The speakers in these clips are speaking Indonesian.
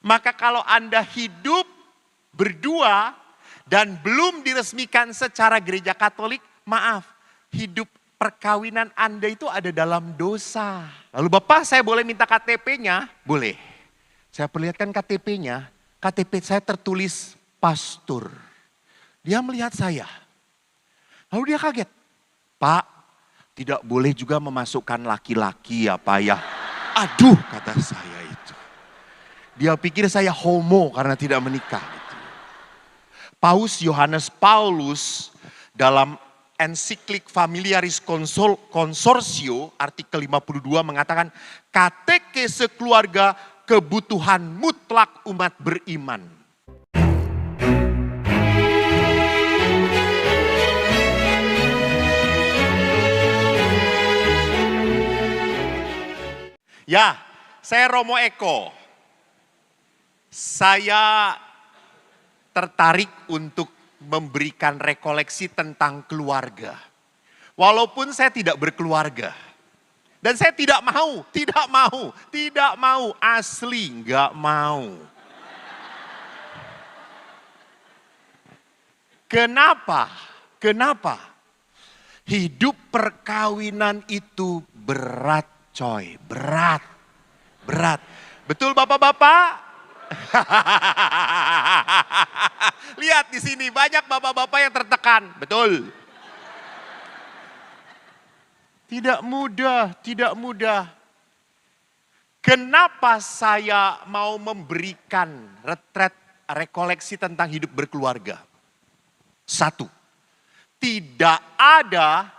Maka kalau Anda hidup berdua dan belum diresmikan secara gereja Katolik, maaf, hidup perkawinan Anda itu ada dalam dosa. Lalu Bapak, saya boleh minta KTP-nya? Boleh. Saya perlihatkan KTP-nya, KTP saya tertulis pastor. Dia melihat saya. Lalu dia kaget. Pak, tidak boleh juga memasukkan laki-laki ya Pak ya. Aduh, kata saya itu. Dia pikir saya homo karena tidak menikah. Paus Yohanes Paulus dalam ensiklik Familiaris Consortio artikel 52 mengatakan katekese keluarga kebutuhan mutlak umat beriman. Ya, saya Romo Eko. Saya tertarik untuk memberikan rekoleksi tentang keluarga. Walaupun saya tidak berkeluarga. Dan saya tidak mau, asli nggak mau. Kenapa? Hidup perkawinan itu berat coy, berat. Betul bapak-bapak? Lihat di sini banyak bapak-bapak yang tertekan, betul. Tidak mudah. Kenapa saya mau memberikan retret rekoleksi tentang hidup berkeluarga? Satu, tidak ada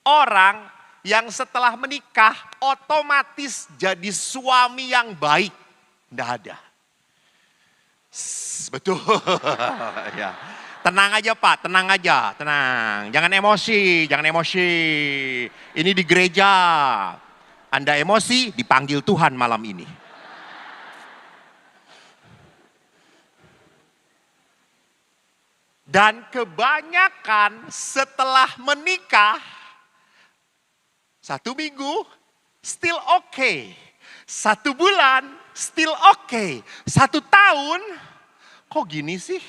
orang yang setelah menikah otomatis jadi suami yang baik. Tidak ada. Betul. Ya. Tenang aja Pak, tenang. Jangan emosi. Ini di gereja. Anda emosi, dipanggil Tuhan malam ini. Dan kebanyakan setelah menikah, 1 minggu, still okay. 1 bulan, still okay. 1 tahun, kok gini sih?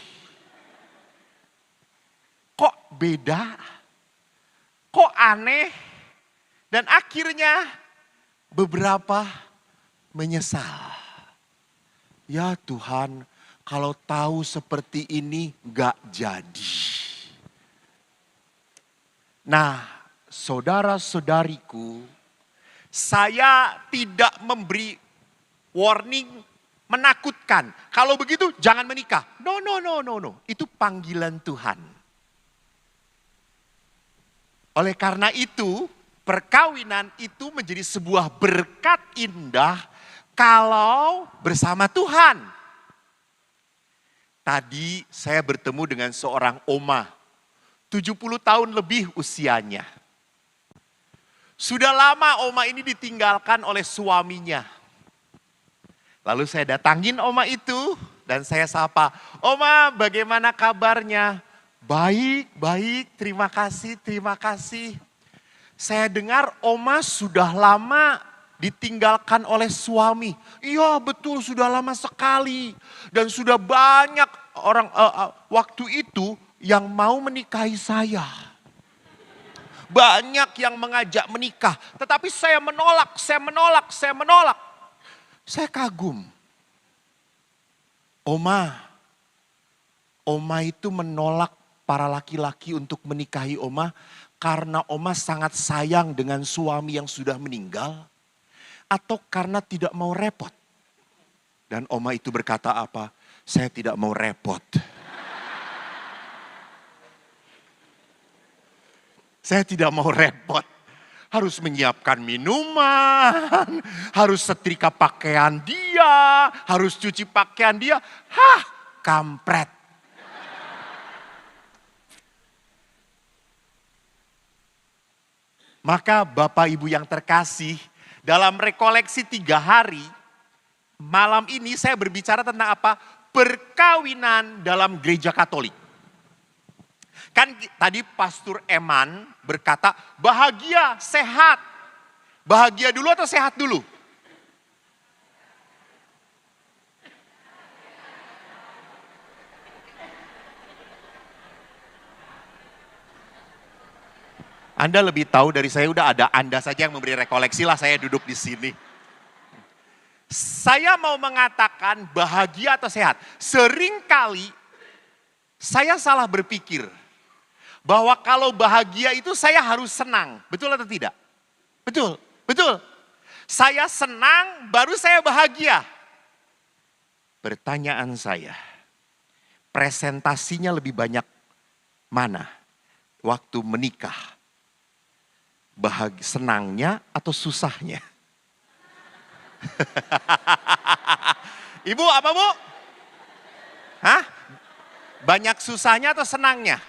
Kok beda? Kok aneh? Dan akhirnya beberapa menyesal. Ya Tuhan, kalau tahu seperti ini gak jadi. Nah, saudara-saudariku, saya tidak memberi warning menakutkan. Kalau begitu jangan menikah. No. Itu panggilan Tuhan. Oleh karena itu, perkawinan itu menjadi sebuah berkat indah kalau bersama Tuhan. Tadi saya bertemu dengan seorang oma, 70 tahun lebih usianya. Sudah lama oma ini ditinggalkan oleh suaminya. Lalu saya datangin oma itu dan saya sapa, "Oma, bagaimana kabarnya?" Baik, terima kasih. Saya dengar oma sudah lama ditinggalkan oleh suami. Iya betul, sudah lama sekali. Dan sudah banyak orang waktu itu yang mau menikahi saya. Banyak yang mengajak menikah. Tetapi saya menolak. Saya kagum. Oma itu menolak para laki-laki untuk menikahi Oma karena Oma sangat sayang dengan suami yang sudah meninggal atau karena tidak mau repot. Dan Oma itu berkata apa? Saya tidak mau repot. Saya tidak mau repot. Harus menyiapkan minuman, harus setrika pakaian dia, harus cuci pakaian dia. Hah, kampret. Maka Bapak Ibu yang terkasih, dalam rekoleksi 3 hari, malam ini saya berbicara tentang apa? Perkawinan dalam gereja Katolik. Kan tadi Pastor Eman berkata bahagia, sehat. Bahagia dulu atau sehat dulu? Anda lebih tahu dari saya, udah ada Anda saja yang memberi rekoleksi lah, saya duduk di sini. Saya mau mengatakan bahagia atau sehat. Seringkali saya salah berpikir bahwa kalau bahagia itu saya harus senang. Betul atau tidak? Betul, betul. Saya senang baru saya bahagia. Pertanyaan saya, presentasinya lebih banyak mana? Waktu menikah. Senangnya atau susahnya? Ibu apa bu? Hah? Banyak susahnya atau senangnya?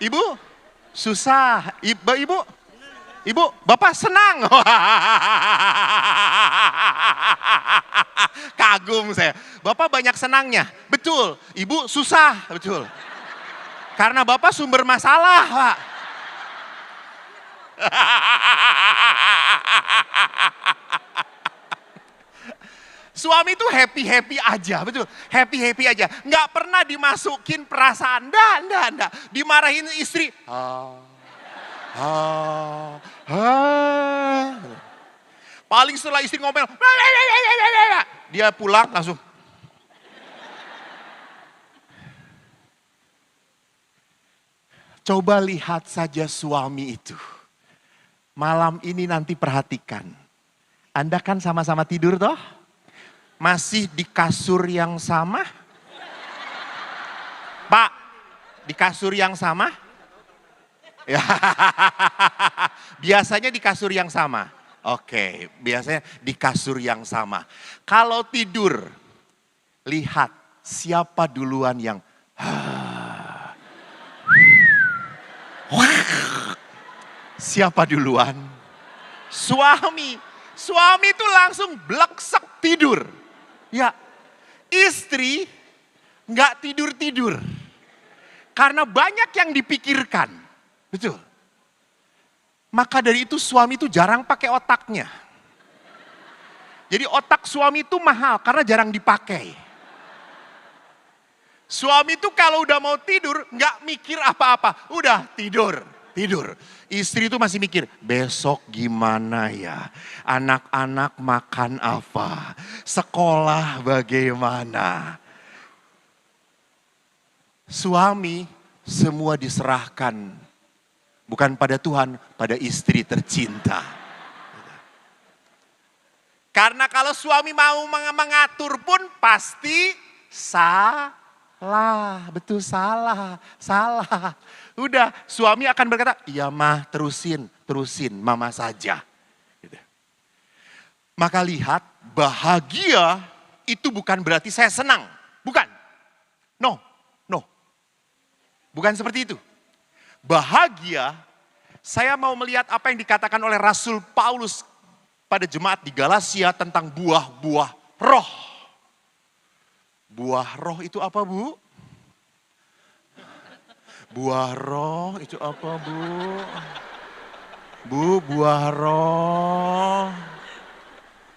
Ibu? Susah. Ibu, bapak senang. Kagum saya. Bapak banyak senangnya. Betul. Ibu susah. Betul. Karena bapak sumber masalah, Pak. Suami itu happy-happy aja, betul. Happy-happy aja. Nggak pernah dimasukin perasaan. Nggak. Dimarahin istri. Paling setelah istri ngomel. Dia pulang langsung. Coba lihat saja suami itu. Malam ini nanti perhatikan. Anda kan sama-sama tidur toh? Masih di kasur yang sama? Pak, di kasur yang sama? Ya. Biasanya di kasur yang sama. Oke, biasanya di kasur yang sama. Kalau tidur, lihat siapa duluan yang siapa duluan? Suami. Suami itu langsung bleksek tidur. Ya, istri nggak tidur-tidur. Karena banyak yang dipikirkan. Betul. Maka dari itu suami itu jarang pakai otaknya. Jadi otak suami itu mahal karena jarang dipakai. Suami itu kalau udah mau tidur nggak mikir apa-apa. Udah tidur. Istri itu masih mikir, besok gimana ya? Anak-anak makan apa? Sekolah bagaimana? Suami semua diserahkan. Bukan pada Tuhan, pada istri tercinta. Karena kalau suami mau mengatur pun pasti salah. Betul salah. Udah suami akan berkata, iya mah terusin mama saja. Gitu. Maka lihat bahagia itu bukan berarti saya senang. Bukan. No. Bukan seperti itu. Bahagia, saya mau melihat apa yang dikatakan oleh Rasul Paulus pada jemaat di Galatia tentang buah-buah roh. Buah roh itu apa bu? Buah roh itu apa bu? Bu, buah roh.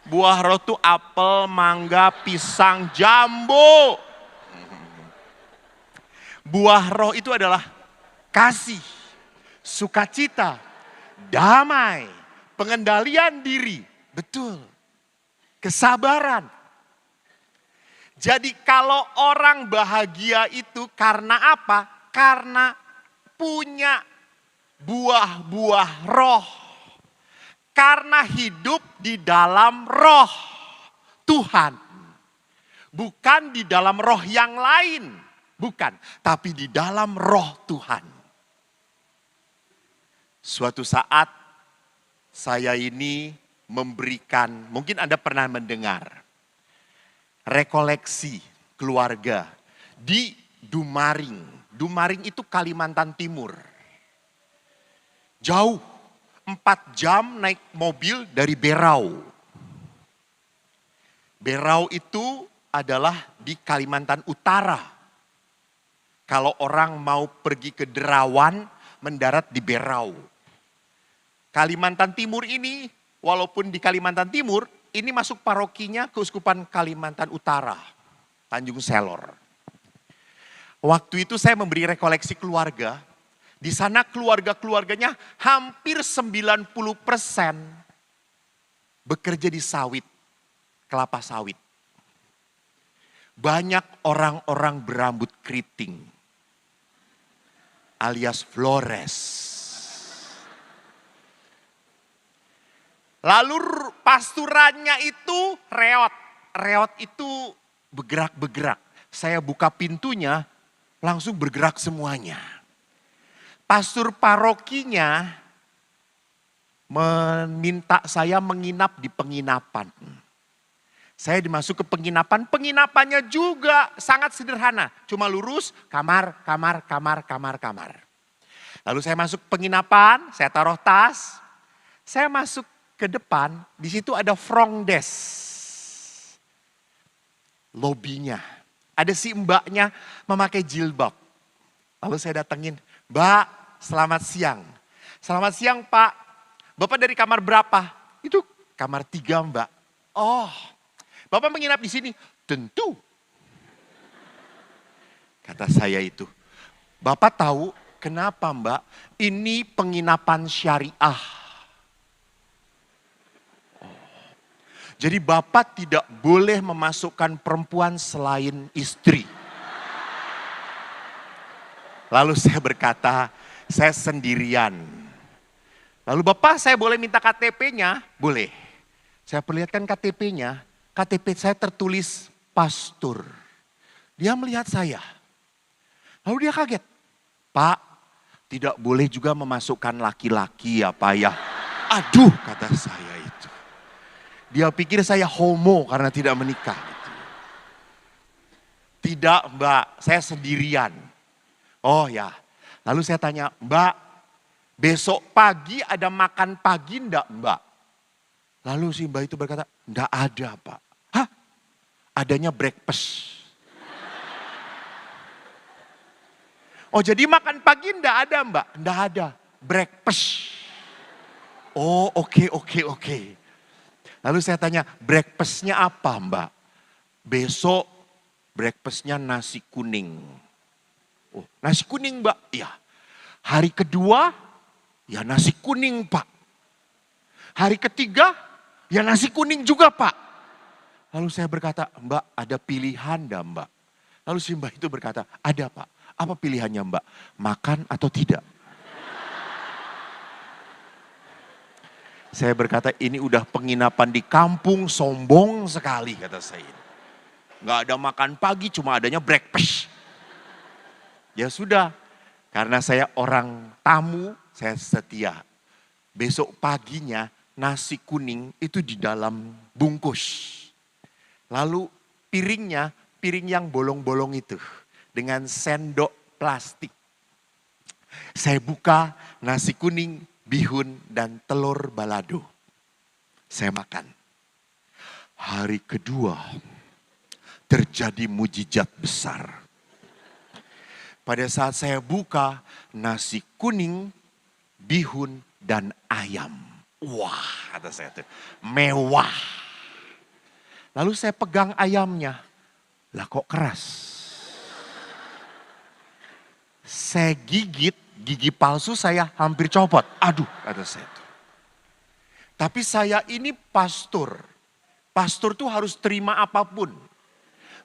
Buah roh itu apel, mangga, pisang, jambu. Buah roh itu adalah kasih, sukacita, damai, pengendalian diri. Betul. Kesabaran. Jadi kalau orang bahagia itu karena apa? Karena punya buah-buah roh. Karena hidup di dalam roh Tuhan. Bukan di dalam roh yang lain. Bukan, tapi di dalam roh Tuhan. Suatu saat saya ini memberikan, mungkin Anda pernah mendengar, rekoleksi keluarga di Dumaring. Dumaring itu Kalimantan Timur. Jauh, 4 jam naik mobil dari Berau. Berau itu adalah di Kalimantan Utara. Kalau orang mau pergi ke Derawan, mendarat di Berau. Kalimantan Timur ini, walaupun di Kalimantan Timur, ini masuk parokinya Keuskupan Kalimantan Utara, Tanjung Selor. Waktu itu saya memberi rekoleksi keluarga, Di sana keluarga-keluarganya hampir 90% bekerja di sawit, kelapa sawit. Banyak orang-orang berambut keriting alias Flores. Lalu pasturannya itu reot. Reot itu bergerak-bergerak. Saya buka pintunya, langsung bergerak semuanya. Pastor parokinya meminta saya menginap di penginapan. Saya dimasuk ke penginapan, penginapannya juga sangat sederhana. Cuma lurus, kamar. Lalu saya masuk penginapan, saya taruh tas. Saya masuk ke depan, di situ ada front desk. Lobinya. Ada si mbaknya memakai jilbab. Lalu saya datengin, Mbak, selamat siang. Selamat siang Pak, Bapak dari kamar berapa? Itu kamar 3 Mbak. Oh, Bapak menginap di sini? Tentu. Kata saya itu, Bapak tahu kenapa Mbak? Ini penginapan syariah. Jadi Bapak tidak boleh memasukkan perempuan selain istri. Lalu saya berkata, saya sendirian. Lalu Bapak saya boleh minta KTP-nya? Boleh. Saya perlihatkan KTP-nya, KTP saya tertulis pastor. Dia melihat saya. Lalu dia kaget. Pak, tidak boleh juga memasukkan laki-laki ya Pak ya. Aduh kata saya itu. Dia pikir saya homo karena tidak menikah. Tidak Mbak, saya sendirian. Oh ya, lalu saya tanya, Mbak, besok pagi ada makan pagi enggak Mbak? Lalu si Mbak itu berkata, enggak ada Pak. Hah? Adanya breakfast. Oh jadi makan pagi enggak ada Mbak? Enggak ada, breakfast. Oh oke. Lalu saya tanya, breakfastnya apa Mbak? Besok breakfastnya nasi kuning. Oh, nasi kuning Mbak? Ya. Hari kedua, ya nasi kuning Pak. Hari ketiga, ya nasi kuning juga Pak. Lalu saya berkata, Mbak ada pilihan dah Mbak? Lalu si Mbak itu berkata, ada Pak. Apa pilihannya Mbak? Makan atau tidak? Saya berkata ini udah penginapan di kampung, sombong sekali kata saya. Gak ada makan pagi, cuma adanya breakfast. Ya sudah, karena saya orang tamu, saya setia. Besok paginya nasi kuning itu di dalam bungkus. Lalu piringnya, piring yang bolong-bolong itu. Dengan sendok plastik. Saya buka nasi kuning, bihun dan telur balado. Saya makan. Hari kedua terjadi mujizat besar. Pada saat saya buka nasi kuning, bihun dan ayam. Wah, kata saya tuh, mewah. Lalu saya pegang ayamnya. Lah kok keras? Saya gigit, gigi palsu saya hampir copot. Aduh, kata saya tuh. Tapi saya ini pastor. Pastor tuh harus terima apapun.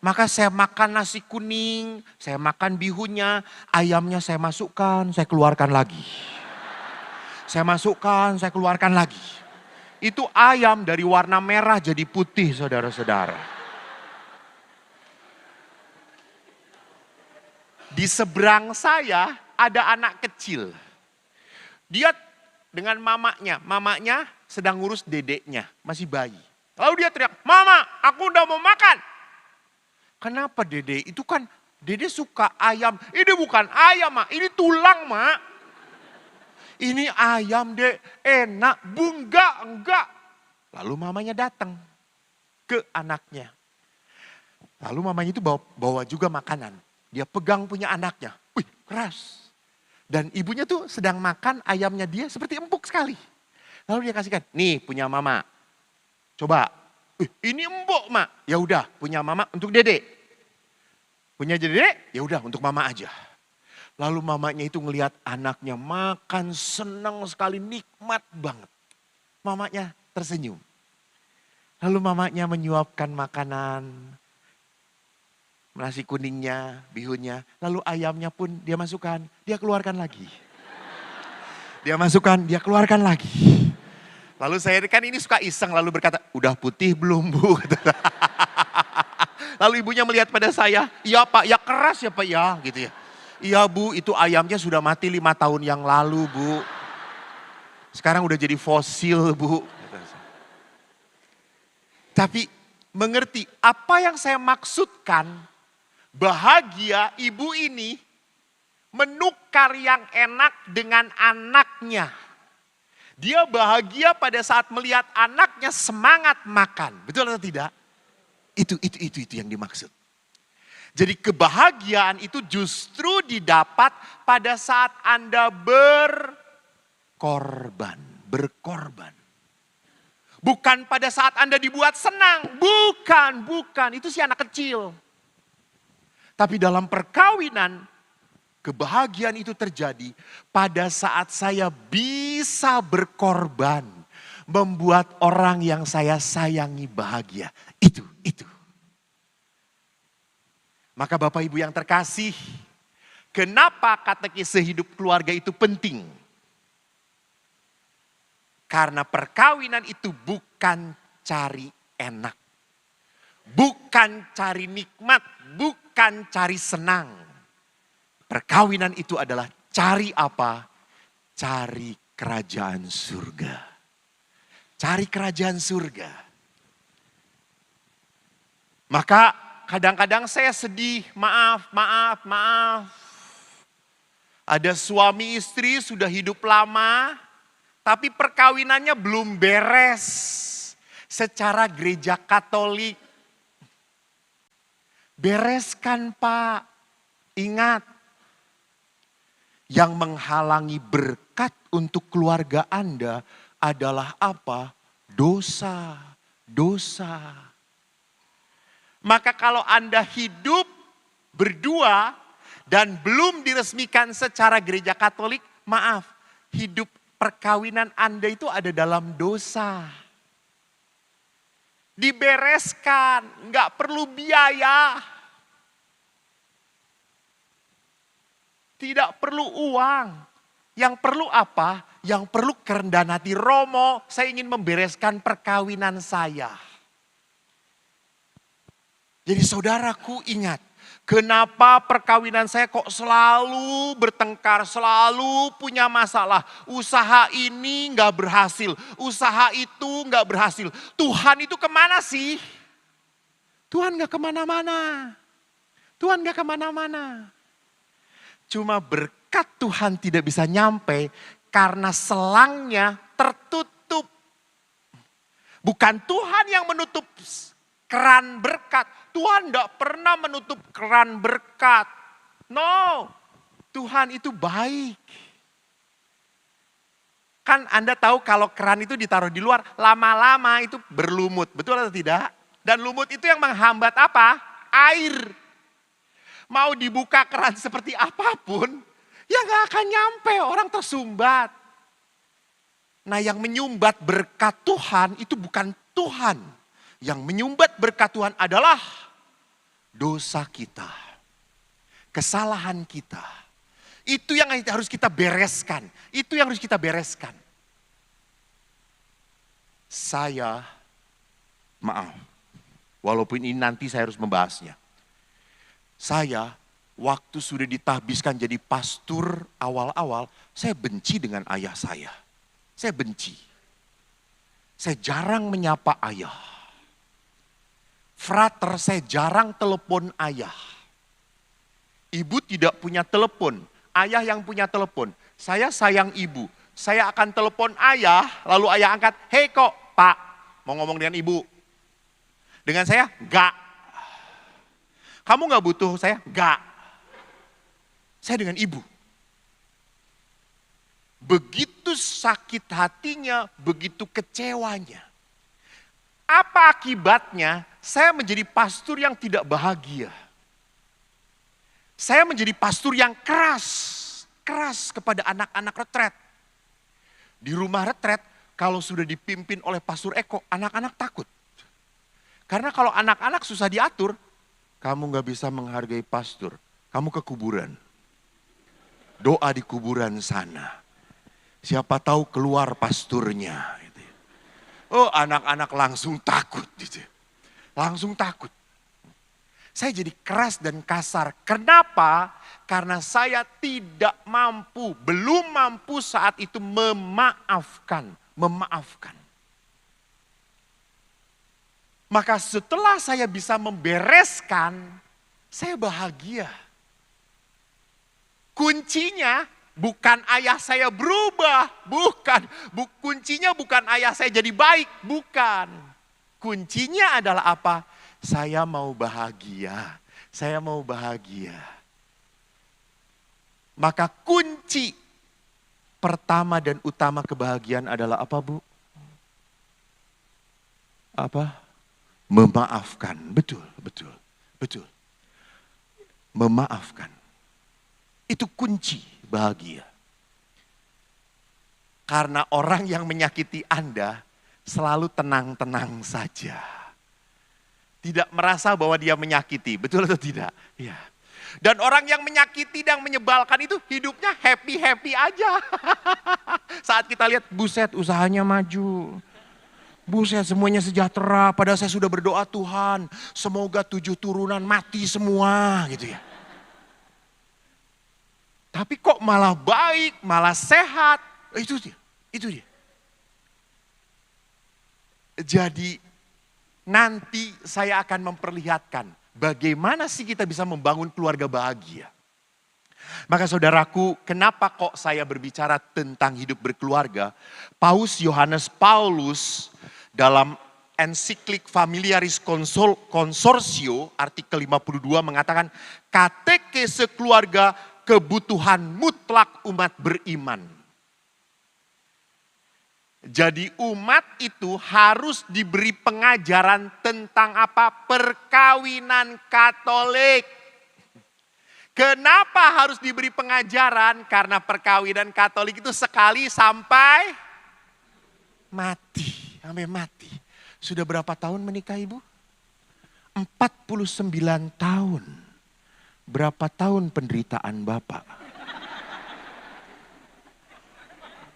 Maka saya makan nasi kuning, saya makan bihunnya, ayamnya saya masukkan, saya keluarkan lagi. Saya masukkan, saya keluarkan lagi. Itu ayam dari warna merah jadi putih saudara-saudara. Di seberang saya ada anak kecil. Dia dengan mamanya sedang ngurus dedeknya, masih bayi. Lalu dia teriak, "Mama, aku udah mau makan." Kenapa dede? Itu kan dede suka ayam. Ini bukan ayam, Mak. Ini tulang, Mak. Ini ayam, Dek. Enak. Enggak. Lalu mamanya datang ke anaknya. Lalu mamanya itu bawa juga makanan. Dia pegang punya anaknya. Wih, keras. Dan ibunya tuh sedang makan ayamnya dia seperti empuk sekali. Lalu dia kasihkan, "Nih punya mama. Coba." "Ini empuk, Mak." "Ya udah, punya mama untuk Dede." "Punya Dede? Ya udah untuk mama aja." Lalu mamanya itu ngelihat anaknya makan senang sekali, nikmat banget. Mamanya tersenyum. Lalu mamanya menyuapkan makanan, nasi kuningnya, bihunnya. Lalu ayamnya pun dia masukkan, dia keluarkan lagi. Dia masukkan, dia keluarkan lagi. Lalu saya kan ini suka iseng lalu berkata, udah putih belum Bu? Lalu ibunya melihat pada saya, iya Pak, ya keras ya Pak ya gitu ya. Iya Bu, itu ayamnya sudah mati 5 tahun yang lalu Bu. Sekarang udah jadi fosil Bu. Tapi mengerti apa yang saya maksudkan, bahagia ibu ini menukar yang enak dengan anaknya. Dia bahagia pada saat melihat anaknya semangat makan. Betul atau tidak? Itu yang dimaksud. Jadi kebahagiaan itu justru didapat pada saat Anda berkorban. Bukan pada saat Anda dibuat senang. Bukan. Itu si anak kecil. Tapi dalam perkawinan, kebahagiaan itu terjadi pada saat saya bisa berkorban. Membuat orang yang saya sayangi bahagia. Itu. Maka Bapak Ibu yang terkasih, kenapa katekese hidup keluarga itu penting? Karena perkawinan itu bukan cari enak. Bukan cari nikmat, bukan cari senang. Perkawinan itu adalah cari apa? Cari kerajaan surga. Cari kerajaan surga. Maka kadang-kadang saya sedih, maaf. Ada suami istri sudah hidup lama, tapi perkawinannya belum beres secara gereja Katolik. Bereskan Pak, ingat. Yang menghalangi berkat untuk keluarga Anda adalah apa? Dosa. Maka kalau Anda hidup berdua dan belum diresmikan secara gereja Katolik, maaf, hidup perkawinan Anda itu ada dalam dosa. Dibereskan, nggak perlu biaya. Tidak perlu uang. Yang perlu apa? Yang perlu kerendahan hati. Romo, saya ingin membereskan perkawinan saya. Jadi saudaraku ingat, kenapa perkawinan saya kok selalu bertengkar, selalu punya masalah. Usaha ini gak berhasil, usaha itu gak berhasil. Tuhan itu kemana sih? Tuhan gak kemana-mana. Cuma berkat Tuhan tidak bisa nyampe karena selangnya tertutup. Bukan Tuhan yang menutup keran berkat. Tuhan tidak pernah menutup keran berkat. No, Tuhan itu baik. Kan Anda tahu kalau keran itu ditaruh di luar, lama-lama itu berlumut. Betul atau tidak? Dan lumut itu yang menghambat apa? Air. Mau dibuka keran seperti apapun, ya gak akan nyampe, orang tersumbat. Nah yang menyumbat berkat Tuhan itu bukan Tuhan. Yang menyumbat berkat Tuhan adalah dosa kita. Kesalahan kita. Itu yang harus kita bereskan. Saya, maaf, walaupun ini nanti saya harus membahasnya. Saya waktu sudah ditahbiskan jadi pastor awal-awal, saya benci dengan ayah saya. Saya benci. Saya jarang menyapa ayah. Frater, saya jarang telepon ayah. Ibu tidak punya telepon, ayah yang punya telepon. Saya sayang ibu, saya akan telepon ayah, lalu ayah angkat, hei kok Pak, mau ngomong dengan ibu. Dengan saya, enggak. Kamu gak butuh saya? Enggak. Saya dengan ibu. Begitu sakit hatinya, begitu kecewanya. Apa akibatnya? Saya menjadi pastor yang tidak bahagia. Saya menjadi pastor yang keras kepada anak-anak retret. Di rumah retret, kalau sudah dipimpin oleh Pastor Eko, anak-anak takut. Karena kalau anak-anak susah diatur, kamu gak bisa menghargai pastor, kamu ke kuburan. Doa di kuburan sana. Siapa tahu keluar pasturnya. Oh, anak-anak langsung takut. Langsung takut. Saya jadi keras dan kasar. Kenapa? Karena saya tidak mampu, belum mampu saat itu memaafkan. Maka setelah saya bisa membereskan, saya bahagia. Kuncinya bukan ayah saya berubah, bukan. Kuncinya bukan ayah saya jadi baik, bukan. Kuncinya adalah apa? Saya mau bahagia. Saya mau bahagia. Maka kunci pertama dan utama kebahagiaan adalah apa, Bu? Apa? Memaafkan. Betul. Memaafkan. Itu kunci bahagia. Karena orang yang menyakiti Anda selalu tenang-tenang saja. Tidak merasa bahwa dia menyakiti, betul atau tidak? Iya. Dan orang yang menyakiti dan menyebalkan itu hidupnya happy-happy aja. Saat kita lihat, buset usahanya maju. Buset semuanya sejahtera, padahal saya sudah berdoa Tuhan. Semoga 7 turunan mati semua gitu ya. Tapi kok malah baik, malah sehat. Itu dia. Jadi nanti saya akan memperlihatkan bagaimana sih kita bisa membangun keluarga bahagia. Maka saudaraku, kenapa kok saya berbicara tentang hidup berkeluarga? Paus Yohanes Paulus dalam ensiklik Familiaris Consortio artikel 52 mengatakan katekese keluarga kebutuhan mutlak umat beriman. Jadi umat itu harus diberi pengajaran tentang apa? Perkawinan Katolik. Kenapa harus diberi pengajaran? Karena perkawinan Katolik itu sekali sampai mati. Sampai mati. Sudah berapa tahun menikah Ibu? 49 tahun. Berapa tahun penderitaan Bapak?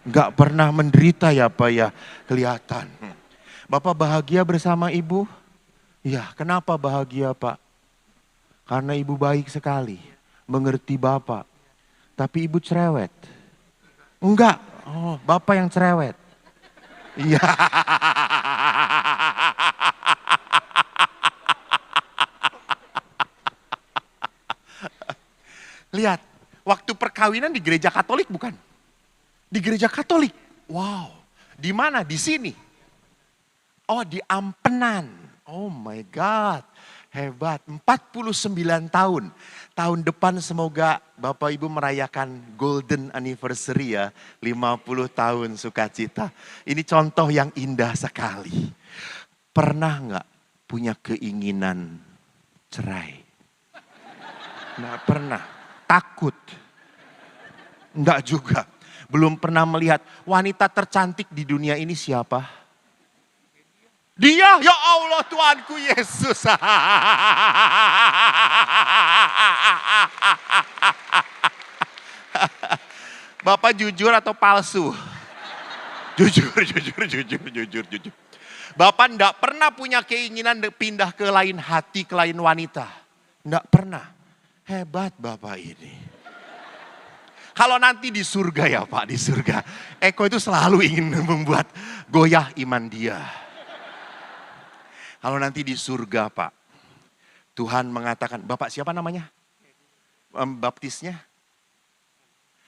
Enggak pernah menderita ya Pak ya, kelihatan. Bapak bahagia bersama Ibu? Ya, kenapa bahagia Pak? Karena Ibu baik sekali, mengerti Bapak. Tapi Ibu cerewet. Enggak, oh, Bapak yang cerewet. Iya. Lihat, waktu perkawinan di gereja Katolik bukan? Di gereja Katolik. Wow. Di mana? Di sini. Oh, di Ampenan. Oh my God. Hebat. 49 tahun. Tahun depan semoga Bapak Ibu merayakan golden anniversary ya. 50 tahun sukacita. Ini contoh yang indah sekali. Pernah nggak punya keinginan cerai? Nggak pernah. Takut. Nggak juga. Belum pernah melihat wanita tercantik di dunia ini siapa? Dia, ya Allah Tuhanku Yesus. Bapak jujur atau palsu? Jujur. Bapak enggak pernah punya keinginan pindah ke lain hati, ke lain wanita. Enggak pernah. Hebat Bapak ini. Kalau nanti di surga ya Pak, di surga. Eko itu selalu ingin membuat goyah iman dia. Kalau nanti di surga Pak, Tuhan mengatakan, Bapak siapa namanya? Baptisnya?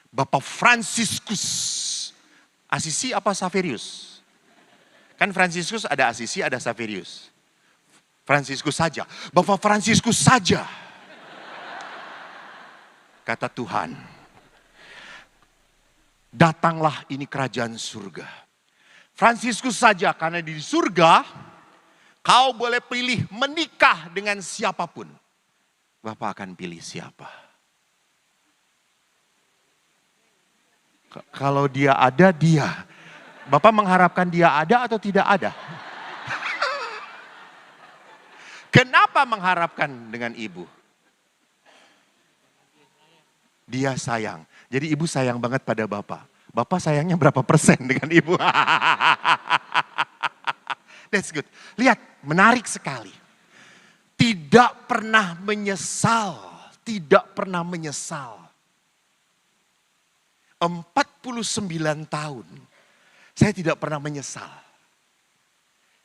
Bapak Fransiskus. Asisi apa Saverius? Kan Fransiskus ada Asisi, ada Saverius. Fransiskus saja. Bapak Fransiskus saja. Kata Tuhan. Datanglah ini kerajaan surga. Fransiskus saja karena di surga kau boleh pilih menikah dengan siapapun. Bapak akan pilih siapa? Kalau dia ada, dia. Bapak mengharapkan dia ada atau tidak ada? Kenapa mengharapkan dengan ibu? Dia sayang. Jadi ibu sayang banget pada bapak. Bapak sayangnya berapa persen dengan ibu? That's good. Lihat, menarik sekali. Tidak pernah menyesal. Tidak pernah menyesal. 49 tahun. Saya tidak pernah menyesal.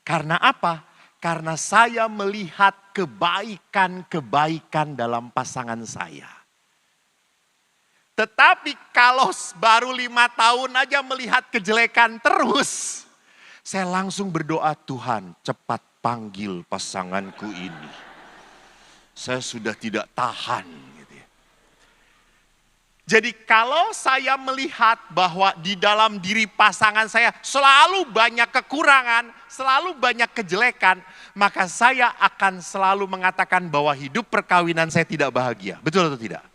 Karena apa? Karena saya melihat kebaikan-kebaikan dalam pasangan saya. Tetapi kalau baru 5 tahun aja melihat kejelekan terus, saya langsung berdoa, Tuhan cepat panggil pasanganku ini. Saya sudah tidak tahan. Gitu ya. Jadi kalau saya melihat bahwa di dalam diri pasangan saya selalu banyak kekurangan, selalu banyak kejelekan, maka saya akan selalu mengatakan bahwa hidup perkawinan saya tidak bahagia. Betul atau tidak?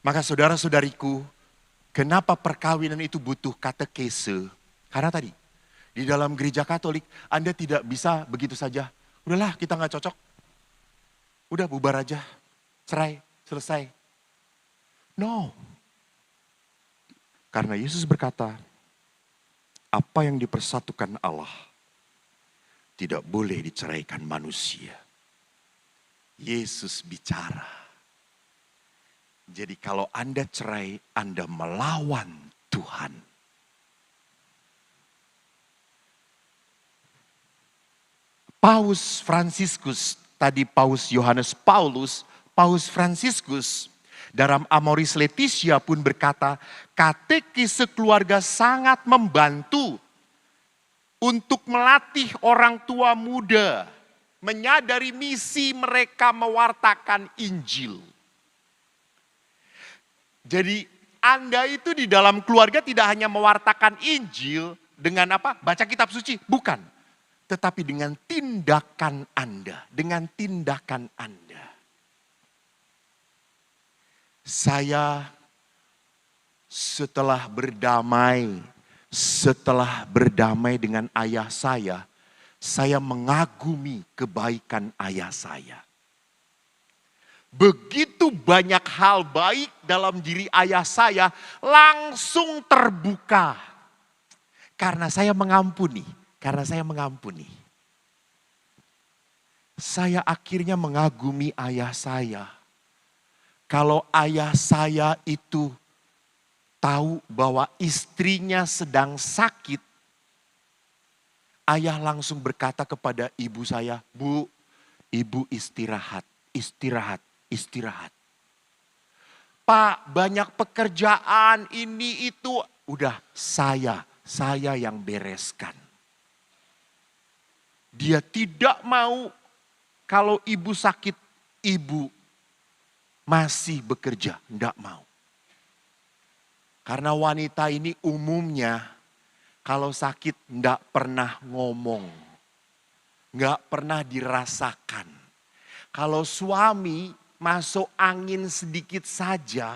Maka saudara-saudariku, kenapa perkawinan itu butuh katekese? Karena tadi, di dalam gereja Katolik, Anda tidak bisa begitu saja. Udahlah, kita gak cocok. Udah bubar aja, cerai, selesai. No. Karena Yesus berkata, apa yang dipersatukan Allah, tidak boleh diceraikan manusia. Yesus bicara. Jadi kalau Anda cerai, Anda melawan Tuhan. Paus Fransiskus, tadi Paus Yohanes Paulus, Paus Fransiskus dalam Amoris Laetitia pun berkata, katekese keluarga sangat membantu untuk melatih orang tua muda menyadari misi mereka mewartakan Injil. Jadi Anda itu di dalam keluarga tidak hanya mewartakan Injil dengan apa? Baca kitab suci, bukan. Tetapi dengan tindakan Anda, dengan tindakan Anda. Saya setelah berdamai dengan ayah saya mengagumi kebaikan ayah saya. Begitu banyak hal baik dalam diri ayah saya langsung terbuka. Karena saya mengampuni. Saya akhirnya mengagumi ayah saya. Kalau ayah saya itu tahu bahwa istrinya sedang sakit, ayah langsung berkata kepada ibu saya, Bu, ibu istirahat. Pak, banyak pekerjaan ini itu. Udah saya yang bereskan. Dia tidak mau kalau ibu sakit, ibu masih bekerja. Enggak mau. Karena wanita ini umumnya kalau sakit enggak pernah ngomong. Enggak pernah dirasakan. Kalau suami masuk angin sedikit saja,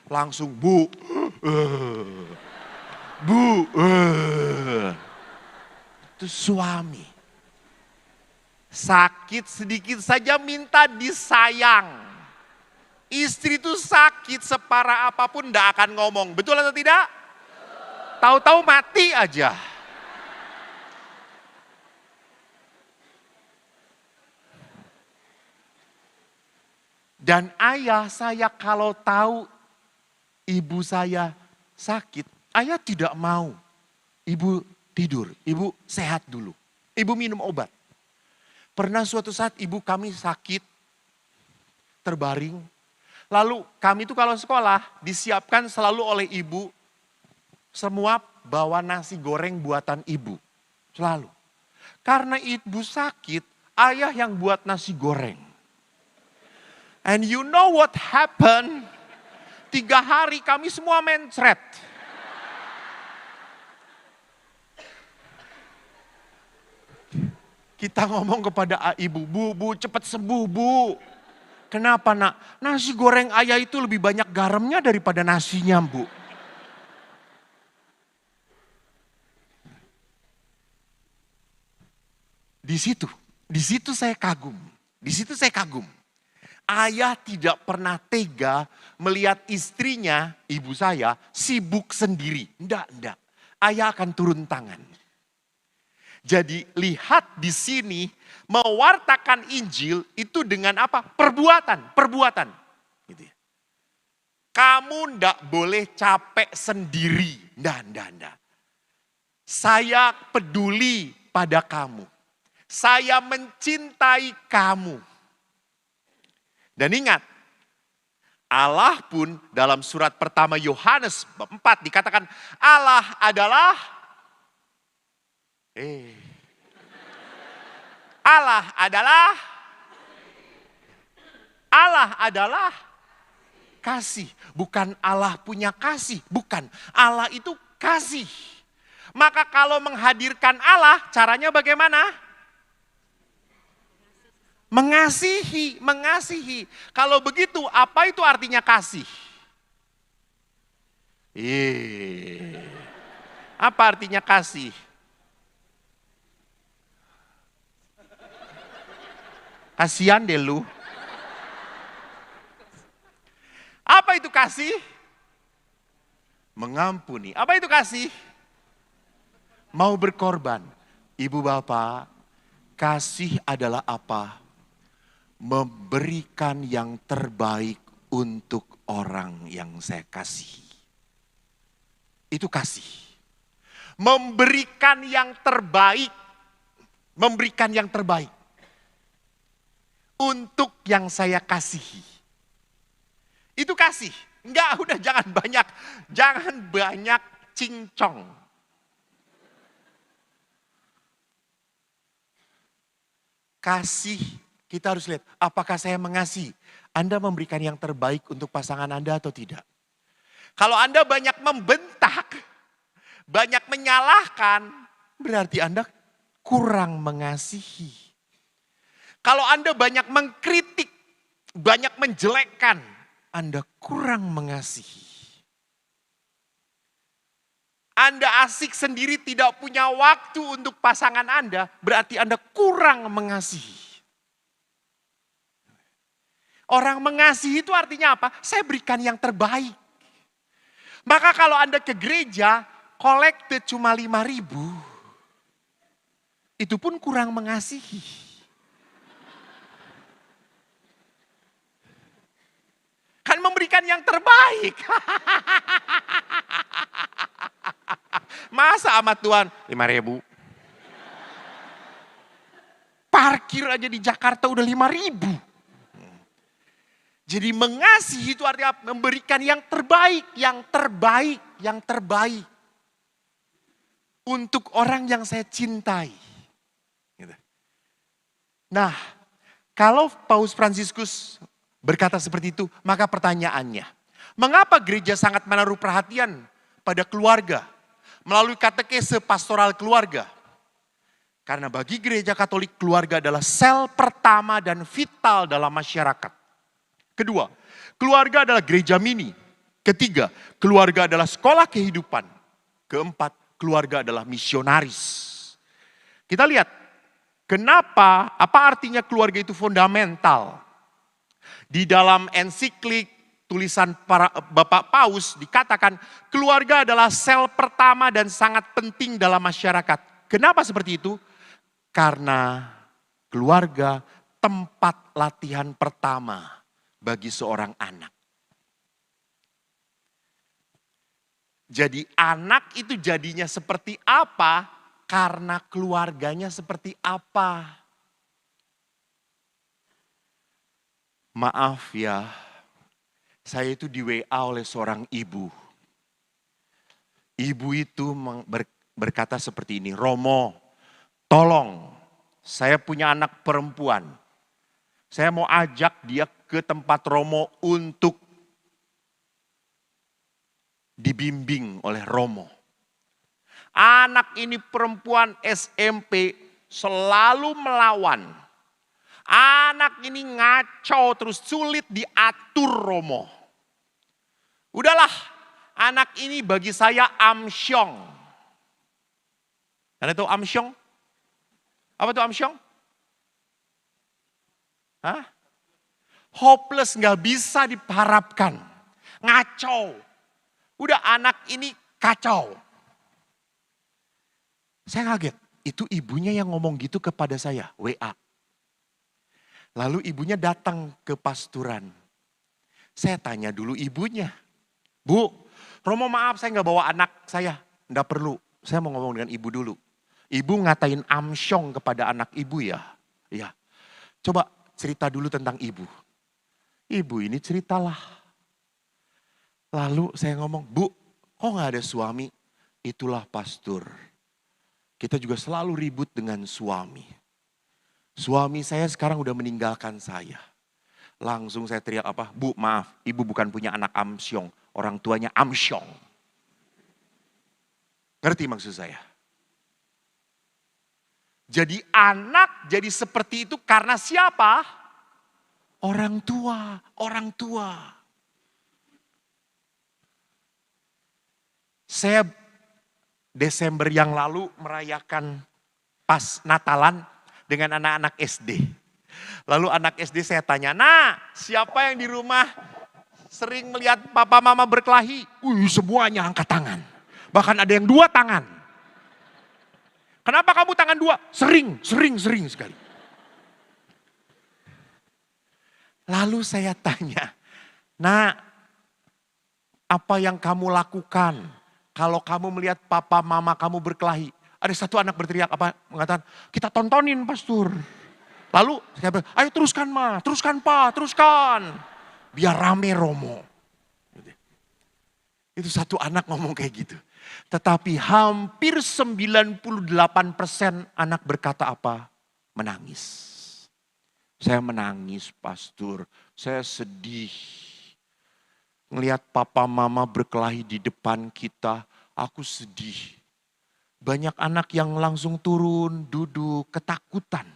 langsung bu, itu suami. Sakit sedikit saja minta disayang. Istri itu sakit separah apapun tidak akan ngomong, betul atau tidak? Tahu-tahu mati aja. Dan ayah saya kalau tahu ibu saya sakit, ayah tidak mau. Ibu tidur, ibu sehat dulu. Ibu minum obat. Pernah suatu saat ibu kami sakit, terbaring. Lalu kami itu kalau sekolah disiapkan selalu oleh ibu semua bawa nasi goreng buatan ibu. Selalu. Karena ibu sakit, ayah yang buat nasi goreng. And you know what happened? 3 hari kami semua mencret. Kita ngomong kepada ibu, bu cepat sembuh bu. Kenapa nak? Nasi goreng ayah itu lebih banyak garamnya daripada nasinya, Bu. Di situ saya kagum. Di situ saya kagum. Ayah tidak pernah tega melihat istrinya, ibu saya, sibuk sendiri. Enggak. Ayah akan turun tangan. Jadi lihat di sini, mewartakan Injil itu dengan apa? Perbuatan. Gitu ya. Kamu ndak boleh capek sendiri. Ndak. Saya peduli pada kamu. Saya mencintai kamu. Dan ingat, Allah pun dalam surat pertama Yohanes 4 dikatakan Allah adalah Allah adalah kasih. Bukan Allah punya kasih, bukan. Allah itu kasih. Maka kalau menghadirkan Allah, caranya bagaimana? Mengasihi. Kalau begitu, apa itu artinya kasih? Apa artinya kasih? Kasihan deh lu. Apa itu kasih? Mengampuni. Apa itu kasih? Mau berkorban. Ibu bapak, kasih adalah apa? Memberikan yang terbaik untuk orang yang saya kasihi. Itu kasih. Memberikan yang terbaik. Memberikan yang terbaik. Untuk yang saya kasihi. Itu kasih. Enggak, udah jangan banyak cincong. Kasih. Kita harus lihat, apakah saya mengasihi? Anda memberikan yang terbaik untuk pasangan Anda atau tidak? Kalau Anda banyak membentak, banyak menyalahkan, berarti Anda kurang mengasihi. Kalau Anda banyak mengkritik, banyak menjelekkan, Anda kurang mengasihi. Anda asik sendiri tidak punya waktu untuk pasangan Anda, berarti Anda kurang mengasihi. Orang mengasihi itu artinya apa? Saya berikan yang terbaik. Maka kalau Anda ke gereja, kolekte cuma 5.000. Itu pun kurang mengasihi. Kan memberikan yang terbaik. Masa amat Tuhan 5.000? Parkir aja di Jakarta udah 5.000. Jadi mengasihi itu artinya memberikan yang terbaik. Untuk orang yang saya cintai. Nah, kalau Paus Fransiskus berkata seperti itu, maka pertanyaannya, mengapa gereja sangat menaruh perhatian pada keluarga melalui katekese pastoral keluarga? Karena bagi gereja Katolik, keluarga adalah sel pertama dan vital dalam masyarakat. Kedua, keluarga adalah gereja mini. Ketiga, keluarga adalah sekolah kehidupan. Keempat, keluarga adalah misionaris. Kita lihat, kenapa, apa artinya keluarga itu fundamental. Di dalam ensiklik tulisan para Bapak Paus dikatakan keluarga adalah sel pertama dan sangat penting dalam masyarakat. Kenapa seperti itu? Karena keluarga tempat latihan pertama bagi seorang anak. Jadi anak itu jadinya seperti apa karena keluarganya seperti apa. Maaf ya, saya itu di WA oleh seorang ibu. Ibu itu berkata seperti ini, Romo, tolong saya punya anak perempuan. Saya mau ajak dia ke tempat Romo untuk dibimbing oleh Romo. Anak ini perempuan SMP selalu melawan. Anak ini ngaco terus sulit diatur Romo. Udahlah, anak ini bagi saya amsyong. Anda tahu amsyong? Apa itu amsyong? Hah? Hopeless, nggak bisa diharapkan. Ngaco. Udah anak ini kacau. Saya kaget, itu ibunya yang ngomong gitu kepada saya, WA. Lalu ibunya datang ke pasturan. Saya tanya dulu ibunya. Bu, Romo maaf saya nggak bawa anak saya. Nggak perlu, saya mau ngomong dengan ibu dulu. Ibu ngatain amsyong kepada anak ibu ya? Iya. Coba cerita dulu tentang ibu. Ibu ini ceritalah. Lalu saya ngomong, Bu, kok nggak ada suami? Itulah pastor. Kita juga selalu ribut dengan suami. Suami saya sekarang udah meninggalkan saya. Langsung saya teriak apa? Bu, maaf, ibu bukan punya anak amsyong. Orang tuanya amsyong. Ngerti maksud saya? Jadi anak jadi seperti itu karena siapa? Orang tua, orang tua. Saya Desember yang lalu merayakan pas Natalan dengan anak-anak SD. Lalu anak SD saya tanya, nah siapa yang di rumah sering melihat papa mama berkelahi? Semuanya angkat tangan. Bahkan ada yang 2 tangan. Kenapa kamu tangan 2? Sering sekali. Lalu saya tanya, nah apa yang kamu lakukan kalau kamu melihat papa mama kamu berkelahi? Ada satu anak berteriak mengatakan, kita tontonin pastor. Lalu saya bilang, ayo teruskan ma, teruskan pa, teruskan. Biar rame Romo. Itu satu anak ngomong kayak gitu. Tetapi hampir 98% anak berkata apa? Menangis. Saya menangis pastor, saya sedih. Ngelihat papa mama berkelahi di depan kita, aku sedih. Banyak anak yang langsung turun, duduk, ketakutan.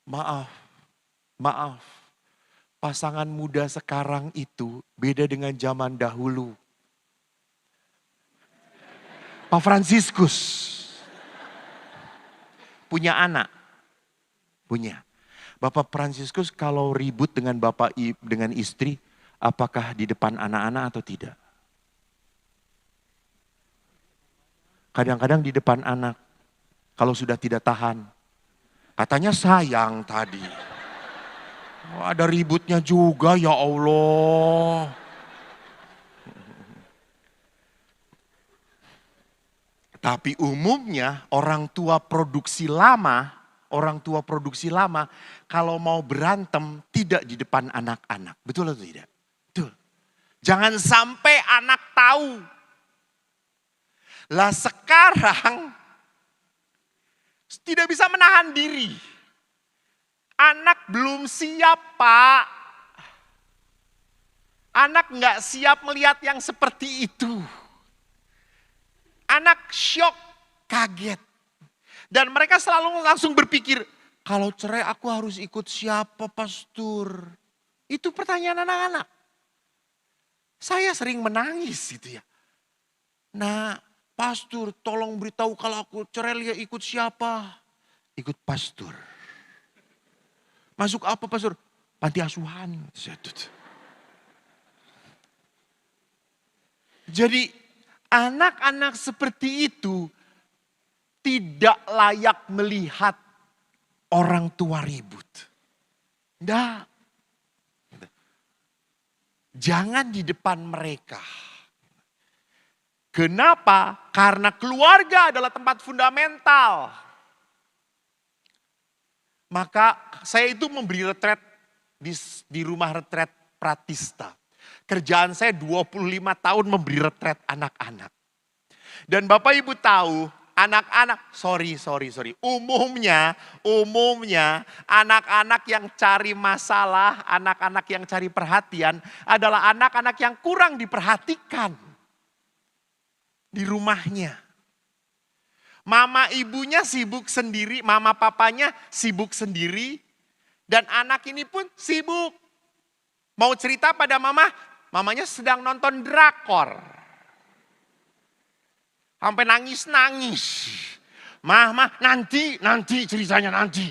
Maaf. Pasangan muda sekarang itu beda dengan zaman dahulu. Pak Fransiskus punya anak. Punya. Bapak Fransiskus kalau ribut dengan dengan istri, apakah di depan anak-anak atau tidak? Kadang-kadang di depan anak, kalau sudah tidak tahan. Katanya sayang tadi. Ada ributnya juga ya Allah. Tapi umumnya orang tua produksi lama kalau mau berantem tidak di depan anak-anak. Betul atau tidak? Betul. Jangan sampai anak tahu. Lah sekarang tidak bisa menahan diri. Anak belum siap Pak. Anak nggak siap melihat yang seperti itu. Anak syok, kaget. Dan mereka selalu langsung berpikir, kalau cerai aku harus ikut siapa pastor? Itu pertanyaan anak-anak. Saya sering menangis gitu ya. Nah pastor tolong beritahu kalau aku cerai dia ikut siapa? Ikut pastor. Masuk apa pastor? Panti asuhan. Jadi anak-anak seperti itu tidak layak melihat orang tua ribut. Enggak. Jangan di depan mereka. Kenapa? Karena keluarga adalah tempat fundamental. Maka saya itu memberi retret di rumah retret Pratista. Kerjaan saya 25 tahun memberi retret anak-anak. Dan Bapak Ibu tahu, anak-anak, sorry. Umumnya anak-anak yang cari masalah, anak-anak yang cari perhatian adalah anak-anak yang kurang diperhatikan di rumahnya. Mama ibunya sibuk sendiri, mama papanya sibuk sendiri. Dan anak ini pun sibuk. Mau cerita pada mama, mamanya sedang nonton drakor. Sampai nangis-nangis. Mah, nanti ceritanya nanti.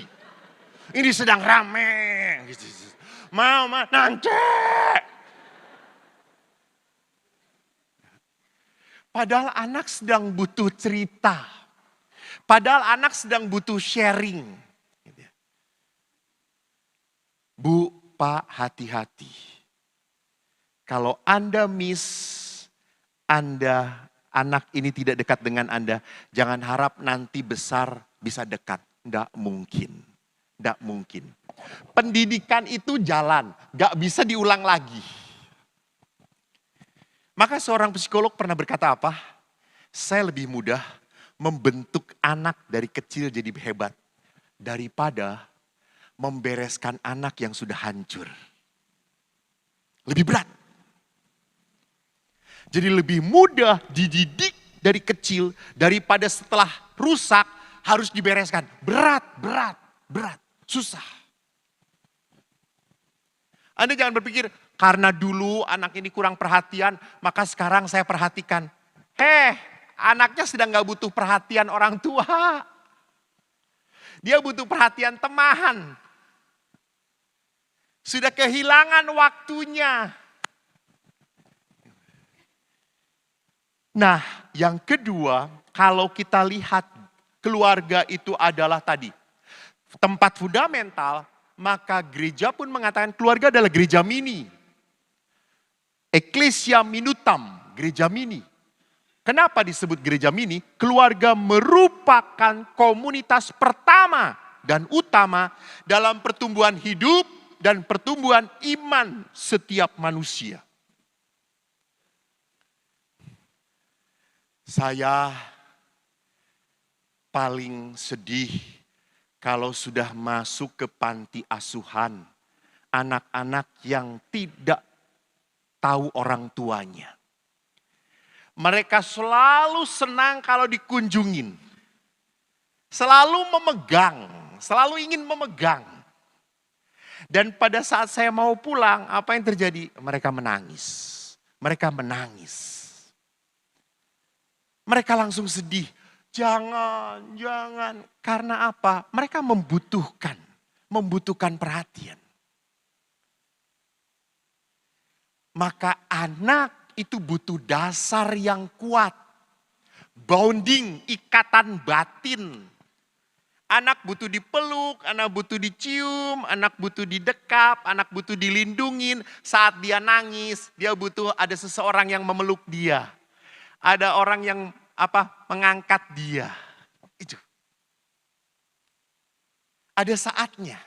Ini sedang rame. Mama, nanti. Padahal anak sedang butuh cerita. Padahal anak sedang butuh sharing. Bu, Pak, hati-hati. Kalau Anda anak ini tidak dekat dengan Anda, jangan harap nanti besar bisa dekat. Tidak mungkin. Tidak mungkin. Pendidikan itu jalan, gak bisa diulang lagi. Maka seorang psikolog pernah berkata apa? Saya lebih mudah membentuk anak dari kecil jadi hebat daripada membereskan anak yang sudah hancur. Lebih berat. Jadi lebih mudah dididik dari kecil daripada setelah rusak harus dibereskan. Berat, susah. Anda jangan berpikir karena dulu anak ini kurang perhatian maka sekarang saya perhatikan. Anaknya sedang gak butuh perhatian orang tua. Dia butuh perhatian teman. Sudah kehilangan waktunya. Nah, yang kedua, kalau kita lihat keluarga itu adalah tadi tempat fundamental, maka gereja pun mengatakan keluarga adalah gereja mini. Ecclesia minutam, gereja mini. Kenapa disebut gereja mini? Keluarga merupakan komunitas pertama dan utama dalam pertumbuhan hidup dan pertumbuhan iman setiap manusia. Saya paling sedih kalau sudah masuk ke panti asuhan, anak-anak yang tidak tahu orang tuanya. Mereka selalu senang kalau dikunjungin. Selalu memegang, selalu ingin memegang. Dan pada saat saya mau pulang, apa yang terjadi? Mereka menangis. Mereka menangis. Mereka langsung sedih. Jangan. Karena apa? Mereka membutuhkan perhatian. Maka anak itu butuh dasar yang kuat. Bonding, ikatan batin. Anak butuh dipeluk, anak butuh dicium, anak butuh didekap, anak butuh dilindungin. Saat dia nangis, dia butuh ada seseorang yang memeluk dia. Ada orang yang mengangkat dia. Itu. Ada saatnya.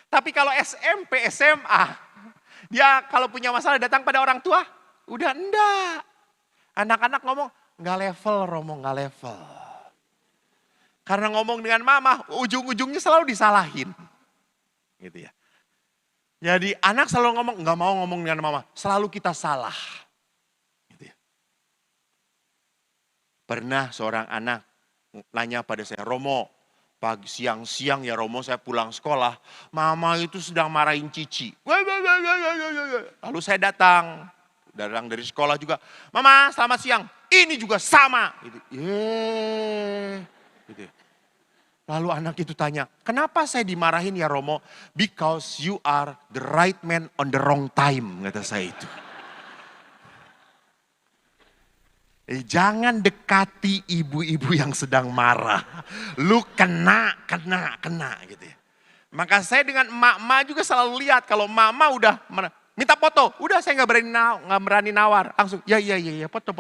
Tapi kalau SMP, SMA, dia kalau punya masalah datang pada orang tua, udah enggak. Anak-anak ngomong, enggak level Romo, enggak level. Karena ngomong dengan mama, ujung-ujungnya selalu disalahin. Gitu ya. Jadi anak selalu ngomong, enggak mau ngomong dengan mama, selalu kita salah. Gitu ya. Pernah seorang anak nanya pada saya, Romo, pagi siang-siang ya Romo saya pulang sekolah, mama itu sedang marahin Cici. Lalu saya datang dari sekolah juga, Mama selamat siang, ini juga sama. Gitu. Gitu. Lalu anak itu tanya, kenapa saya dimarahin ya Romo? Because you are the right man on the wrong time, kata saya itu. Jangan dekati ibu-ibu yang sedang marah. Lu kena gitu ya. Maka saya dengan emak-emak juga selalu lihat kalau mama udah minta foto, udah saya nggak berani nawar, langsung ya foto.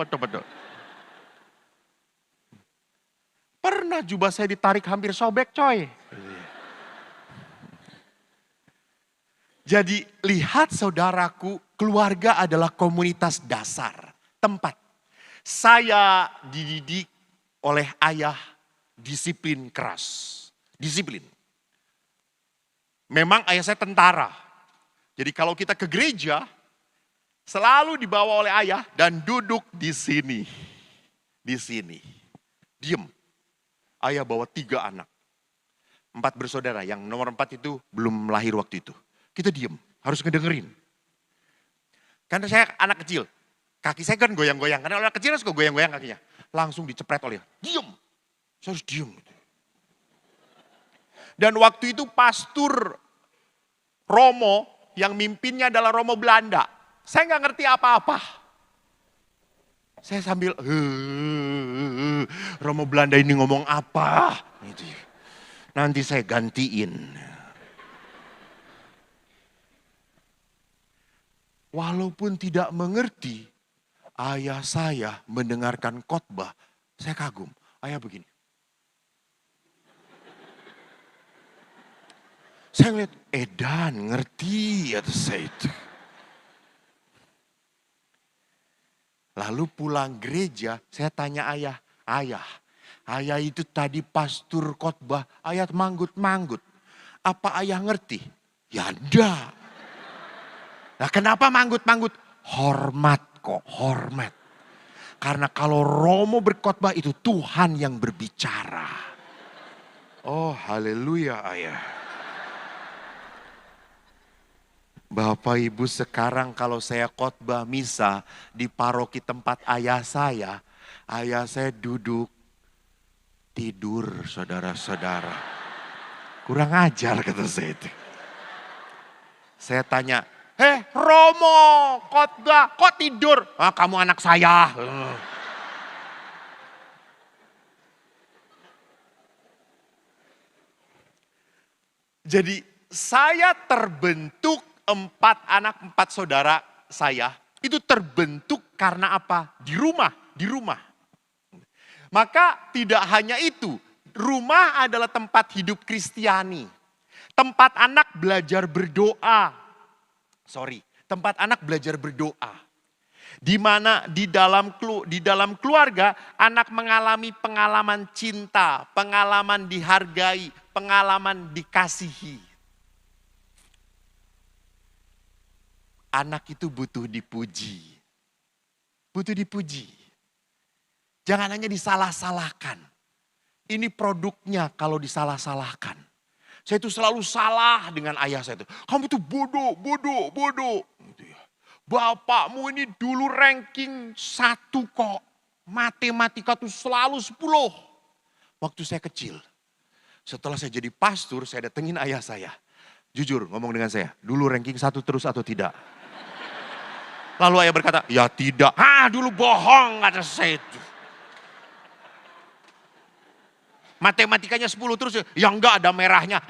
Pernah jubah saya ditarik hampir sobek coy. Jadi lihat saudaraku, keluarga adalah komunitas dasar, tempat. Saya dididik oleh ayah disiplin keras, disiplin. Memang ayah saya tentara. Jadi kalau kita ke gereja, selalu dibawa oleh ayah dan duduk di sini. Di sini. Diem. Ayah bawa 3 anak. 4 bersaudara, yang nomor 4 itu belum lahir waktu itu. Kita diem, harus ngedengerin. Karena saya anak kecil, kaki saya kan goyang-goyang. Karena anak kecil suka goyang-goyang kakinya. Langsung dicepret oleh, diem. Saya harus diem. Dan waktu itu pastor Romo, yang mimpinnya adalah Romo Belanda. Saya nggak ngerti apa-apa. Saya sambil, Romo Belanda ini ngomong apa? Gitu. Nanti saya gantiin. Walaupun tidak mengerti, ayah saya mendengarkan khotbah, saya kagum. Ayah begini. Saya ngeliat, edan ngerti atas saya itu. Lalu pulang gereja, saya tanya ayah, ayah itu tadi pastor khotbah, ayah manggut-manggut. Apa ayah ngerti? Ya enggak. Nah kenapa manggut-manggut? Hormat kok, hormat. Karena kalau Romo berkhotbah itu Tuhan yang berbicara. Oh haleluya ayah. Bapak Ibu sekarang kalau saya khotbah misa di paroki tempat ayah saya duduk tidur saudara-saudara. Kurang ajar kata saya itu. Saya tanya, Romo khotbah kok tidur? Ah, kamu anak saya. Jadi saya terbentuk 4 anak 4 saudara saya itu terbentuk karena apa? Di rumah. Maka tidak hanya itu, rumah adalah tempat hidup Kristiani. Tempat anak belajar berdoa. Tempat anak belajar berdoa. Di mana di dalam keluarga anak mengalami pengalaman cinta, pengalaman dihargai, pengalaman dikasihi. Anak itu butuh dipuji. Butuh dipuji. Jangan hanya disalah-salahkan. Ini produknya kalau disalah-salahkan. Saya itu selalu salah dengan ayah saya itu. Kamu itu bodoh. Gitu ya. Bapakmu ini dulu ranking 1 kok. Matematika tuh selalu 10. Waktu saya kecil. Setelah saya jadi pastor, saya datengin ayah saya. Jujur ngomong dengan saya, dulu ranking 1 terus atau tidak? Lalu ayah berkata, ya tidak. Dulu bohong kata saya itu. Matematikanya 10 terus, ya enggak ada merahnya.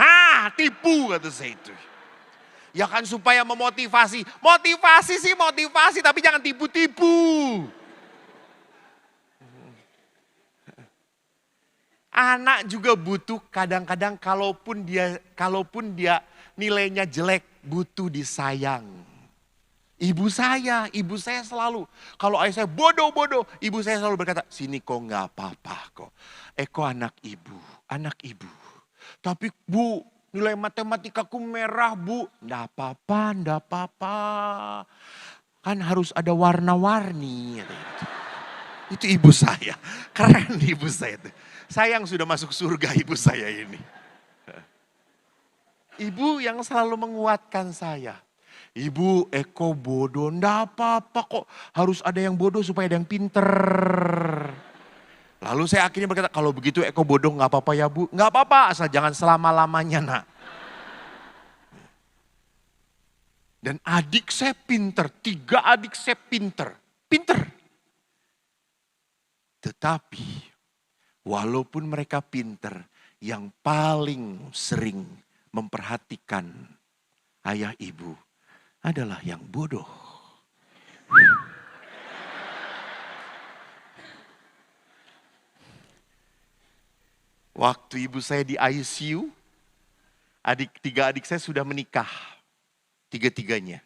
Tipu kata saya itu. Ya kan supaya memotivasi. Motivasi tapi jangan tipu-tipu. Anak juga butuh kadang-kadang kalaupun dia nilainya jelek, butuh disayang. Ibu saya selalu, kalau ayah saya bodoh, ibu saya selalu berkata, sini kok nggak apa-apa kok. Eko anak ibu. Tapi bu, nilai matematikaku merah bu. Nggak apa-apa. Kan harus ada warna-warni. Itu ibu saya, keren ibu saya itu. Sayang sudah masuk surga ibu saya ini. Ibu yang selalu menguatkan saya. Ibu, Eko bodoh, enggak apa-apa kok. Harus ada yang bodoh supaya ada yang pinter. Lalu saya akhirnya berkata, kalau begitu Eko bodoh enggak apa-apa ya bu. Enggak apa-apa, asal jangan selama-lamanya nak. Dan adik saya pinter, 3 adik saya pinter. Tetapi, walaupun mereka pinter, yang paling sering memperhatikan ayah ibu adalah yang bodoh. Waktu ibu saya di ICU, 3 adik saya sudah menikah. 3-tiganya.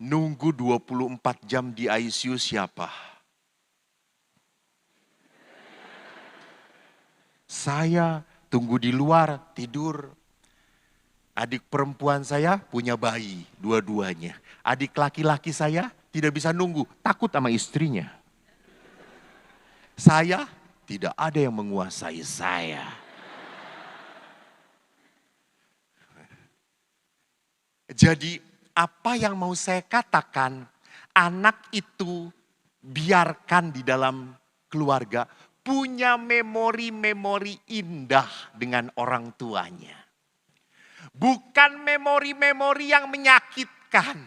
Nunggu 24 jam di ICU siapa? Saya tunggu di luar, tidur. Adik perempuan saya punya bayi, 2-duanya. Adik laki-laki saya tidak bisa nunggu, takut sama istrinya. Saya tidak ada yang menguasai saya. Jadi apa yang mau saya katakan, anak itu biarkan di dalam keluarga punya memori-memori indah dengan orang tuanya. Bukan memori-memori yang menyakitkan.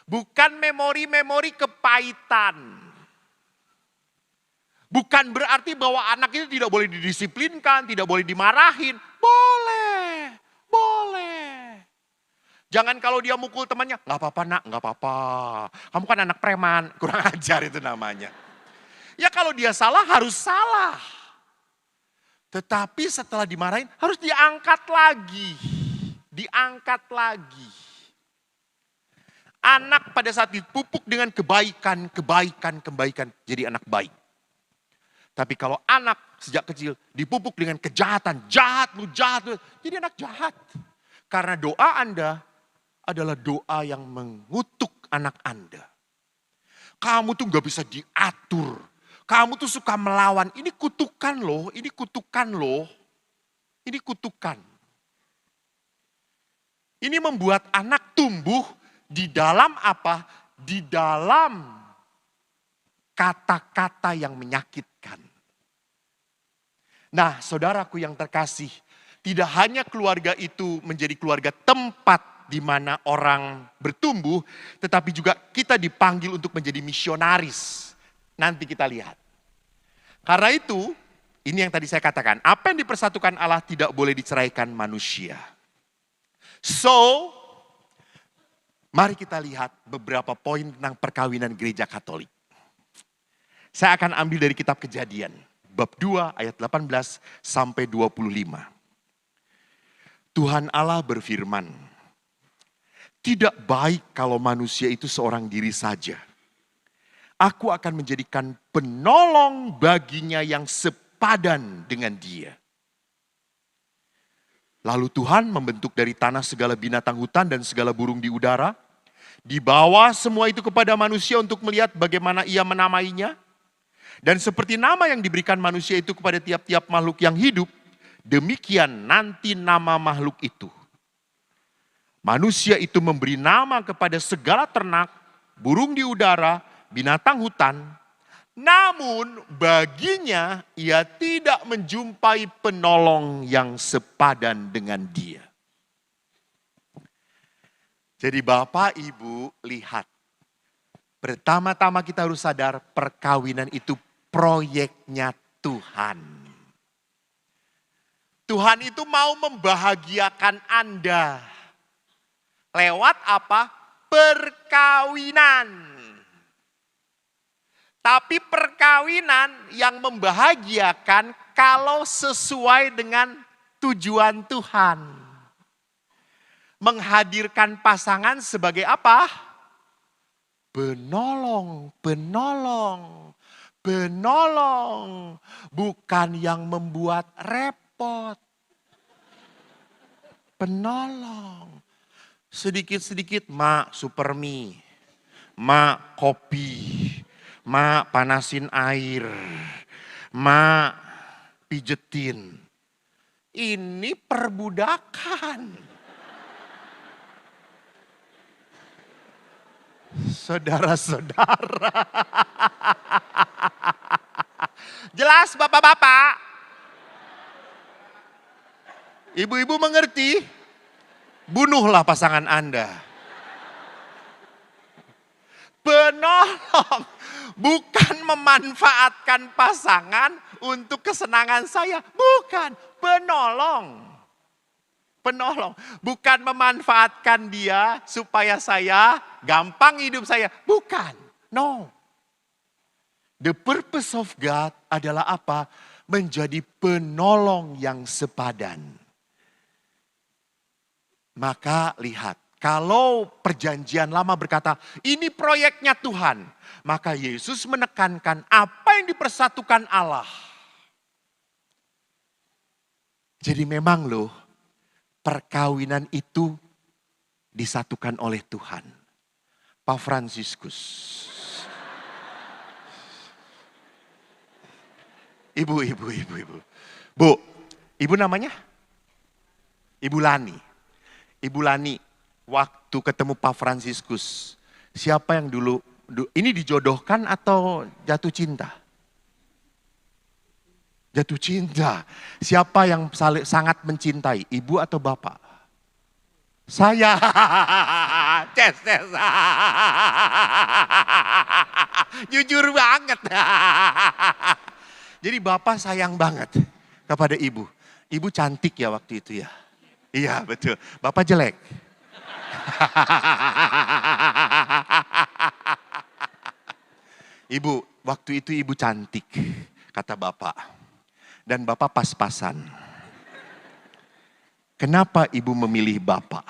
Bukan memori-memori kepahitan. Bukan berarti bahwa anak itu tidak boleh didisiplinkan, tidak boleh dimarahin. Boleh, boleh. Jangan kalau dia mukul temannya, nggak apa-apa nak, nggak apa-apa. Kamu kan anak preman, kurang ajar itu namanya. Ya kalau dia salah harus salah. Tetapi setelah dimarahin harus diangkat lagi. Diangkat lagi. Anak pada saat dipupuk dengan kebaikan, jadi anak baik. Tapi kalau anak sejak kecil dipupuk dengan kejahatan, jahat lu, jadi anak jahat. Karena doa Anda adalah doa yang mengutuk anak Anda. Kamu tuh gak bisa diatur. Kamu tuh suka melawan. Ini kutukan loh, ini kutukan loh. Ini kutukan. Ini membuat anak tumbuh di dalam apa? Di dalam kata-kata yang menyakitkan. Nah, saudaraku yang terkasih, tidak hanya keluarga itu menjadi keluarga tempat di mana orang bertumbuh, tetapi juga kita dipanggil untuk menjadi misionaris. Nanti kita lihat. Karena itu, ini yang tadi saya katakan, apa yang dipersatukan Allah tidak boleh diceraikan manusia. So, mari kita lihat beberapa poin tentang perkawinan gereja Katolik. Saya akan ambil dari kitab Kejadian, bab 2 ayat 18 sampai 25. Tuhan Allah berfirman, tidak baik kalau manusia itu seorang diri saja. Aku akan menjadikan penolong baginya yang sepadan dengan dia. Lalu Tuhan membentuk dari tanah segala binatang hutan dan segala burung di udara. Dibawa semua itu kepada manusia untuk melihat bagaimana ia menamainya. Dan seperti nama yang diberikan manusia itu kepada tiap-tiap makhluk yang hidup, demikian nanti nama makhluk itu. Manusia itu memberi nama kepada segala ternak, burung di udara, binatang hutan. Namun baginya ia tidak menjumpai penolong yang sepadan dengan dia. Jadi Bapak Ibu lihat. Pertama-tama kita harus sadar perkawinan itu proyeknya Tuhan. Tuhan itu mau membahagiakan Anda. Lewat apa? Perkawinan. Tapi perkawinan yang membahagiakan kalau sesuai dengan tujuan Tuhan. Menghadirkan pasangan sebagai apa? Penolong, penolong, penolong. Bukan yang membuat repot. Penolong. Sedikit-sedikit, mak super mie, mak kopi, mak panasin air, mak pijetin. Ini perbudakan. Saudara-saudara. Jelas bapak-bapak? Ibu-ibu mengerti? Bunuhlah pasangan Anda. Penolong. Bukan memanfaatkan pasangan untuk kesenangan saya. Bukan. Penolong. Penolong. Bukan memanfaatkan dia supaya saya gampang hidup saya. Bukan. No. The purpose of God adalah apa? Menjadi penolong yang sepadan. Maka lihat, kalau perjanjian lama berkata, ini proyeknya Tuhan. Maka Yesus menekankan apa yang dipersatukan Allah. Jadi memang loh, perkawinan itu disatukan oleh Tuhan. Pak Fransiskus. Ibu. Bu, ibu namanya? Ibu Lani. Ibu Lani, waktu ketemu Pak Fransiskus, siapa yang dulu ini dijodohkan atau jatuh cinta? Jatuh cinta. Siapa yang sangat mencintai, ibu atau bapak? Saya. Ces. Jujur banget. Jadi bapak sayang banget kepada ibu. Ibu cantik ya waktu itu ya. Iya betul. Bapak jelek. Ibu, waktu itu ibu cantik, kata bapak. Dan bapak pas-pasan. Kenapa ibu memilih bapak?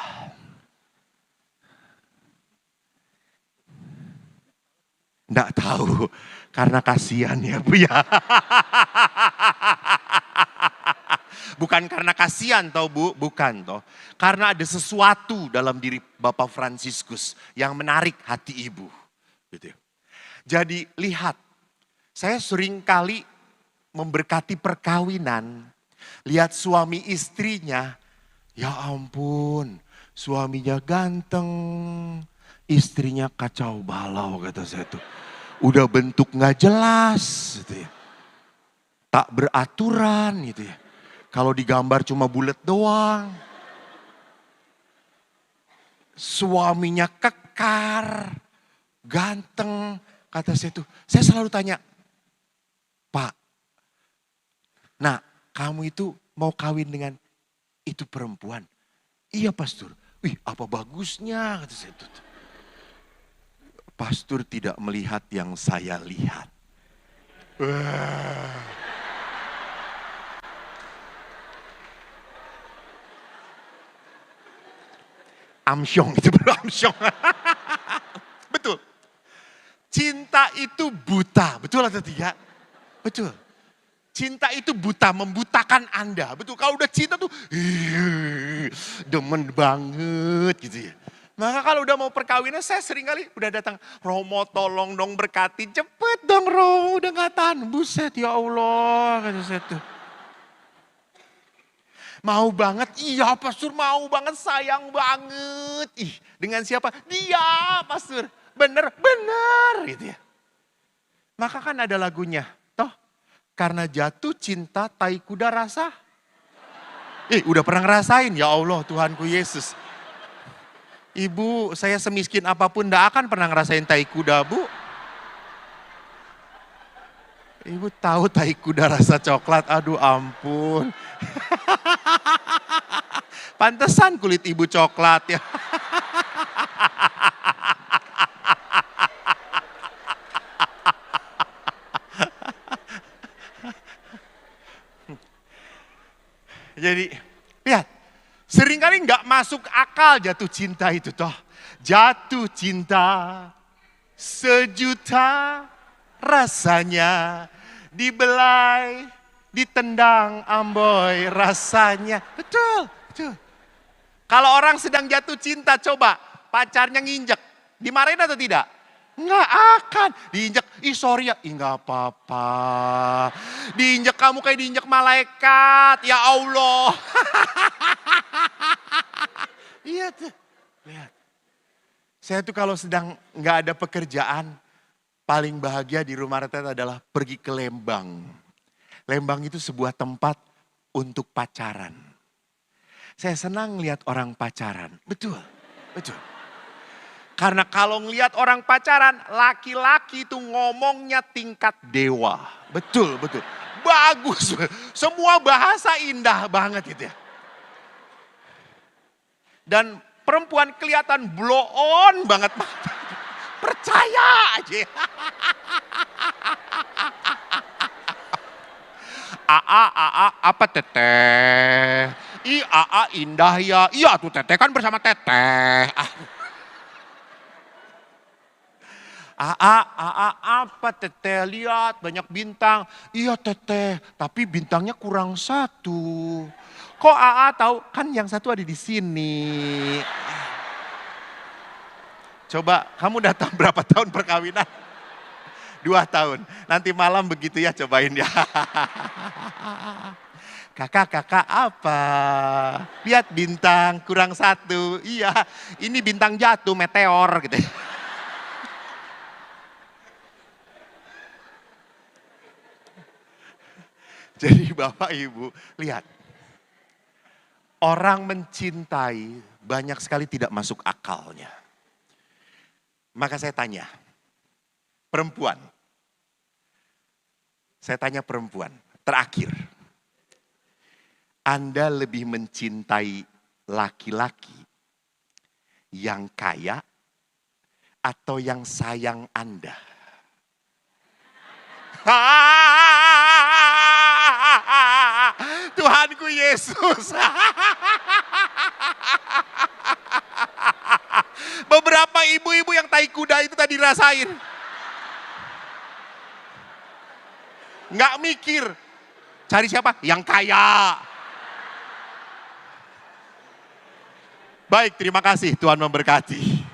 Nggak tahu, karena kasihan ya Bu ya. Bukan karena kasihan toh Bu, bukan toh. Karena ada sesuatu dalam diri Bapak Fransiskus yang menarik hati ibu. Gitu. Jadi lihat, saya sering kali memberkati perkawinan. Lihat suami istrinya, ya ampun suaminya ganteng, istrinya kacau balau kata saya tuh. Udah bentuk gak jelas gitu ya. Tak beraturan gitu ya. Kalau digambar cuma bulat doang. Suaminya kekar, ganteng. Kata saya tuh, saya selalu tanya, Pak, nah kamu itu mau kawin dengan itu perempuan? Iya pastor. Wih apa bagusnya kata saya tuh. Pastor tidak melihat yang saya lihat. Amsyong itu baru amsyong. Betul. Cinta itu buta, betul atau tidak? Betul. Cinta itu buta, membutakan Anda. Betul, kalau udah cinta tuh demen banget gitu ya. Maka kalau udah mau perkawinan saya sering kali udah datang. Romo tolong dong berkati, cepet dong Romo, udah gak tahan. Buset ya Allah, kata saya tuh. Mau banget, iya pastor mau banget, sayang banget. Ih, dengan siapa? Dia pastor, bener gitu ya. Maka kan ada lagunya, toh karena jatuh cinta tai kuda rasa. Udah pernah ngerasain, ya Allah Tuhanku Yesus. Ibu, saya semiskin apapun gak akan pernah ngerasain tai kuda Bu. Ibu tahu tai kuda rasa coklat, aduh ampun. Pantesan kulit ibu coklat ya. Jadi lihat, seringkali nggak masuk akal jatuh cinta itu toh. Jatuh cinta sejuta rasanya, dibelai, ditendang amboy rasanya. Betul. Kalau orang sedang jatuh cinta, coba pacarnya nginjek, dimarahin atau tidak? Nggak akan. Diinjek, sorry ya, nggak apa-apa. Diinjek kamu kayak diinjek malaikat, ya Allah. Iya tuh, lihat. Saya tuh kalau sedang nggak ada pekerjaan, paling bahagia di rumah Retet adalah pergi ke Lembang. Lembang itu sebuah tempat untuk pacaran. Saya senang lihat orang pacaran. Betul. Karena kalau ngelihat orang pacaran, laki-laki itu ngomongnya tingkat dewa. Betul. Bagus. Semua bahasa indah banget gitu ya. Dan perempuan kelihatan blow on banget. Percaya aja. Apa teteh? Indah ya. Iya tuh teteh kan bersama teteh. Apa teteh? Lihat banyak bintang. Iya teteh, tapi bintangnya kurang satu. Kok tahu? Kan yang satu ada di sini. Coba kamu datang berapa tahun perkawinan? 2 tahun. Nanti malam begitu ya, cobain ya. Kakak apa? Lihat bintang kurang 1. Iya, ini bintang jatuh, meteor gitu. Jadi Bapak Ibu, lihat. Orang mencintai banyak sekali tidak masuk akalnya. Maka saya tanya, perempuan. Saya tanya perempuan, terakhir. Anda lebih mencintai laki-laki yang kaya atau yang sayang Anda? Tuhanku Yesus. Beberapa ibu-ibu yang tai kuda itu tadi rasain. Nggak mikir. Cari siapa? Yang kaya. Baik, terima kasih. Tuhan memberkati.